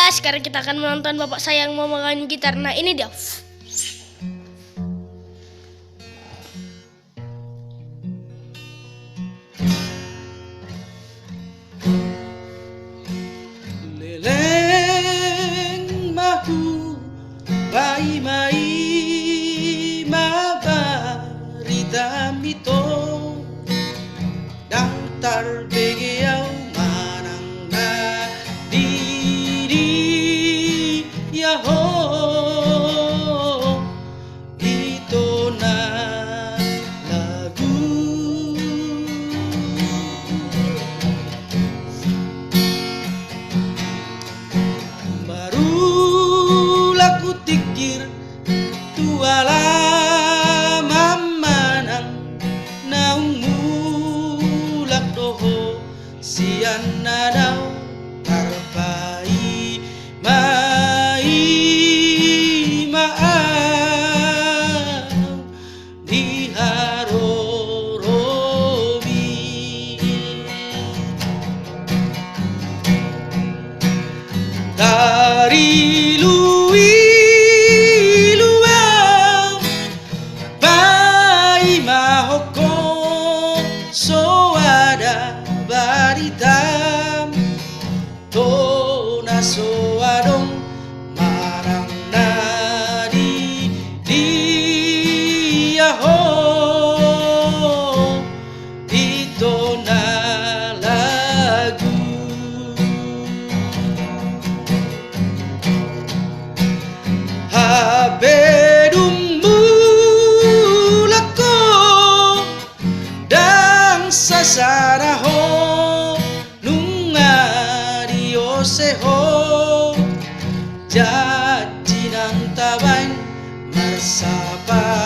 sekarang kita akan menonton bapak saya yang mau main gitar. Nah, ini dia. Leleng mahu bai mai mabarita mito dang tarbegeau manang na diri yaho ito na lagu barulah ku tikir tuala mamanang naung mulak doho sian nadau tarpai mai maau di harorobi dari luau bai mahoko soada baritam tona soadong marang nadi diaho ito na lagu habedum mulako dang sasaraho nunga dioseho janji nang taban marsapa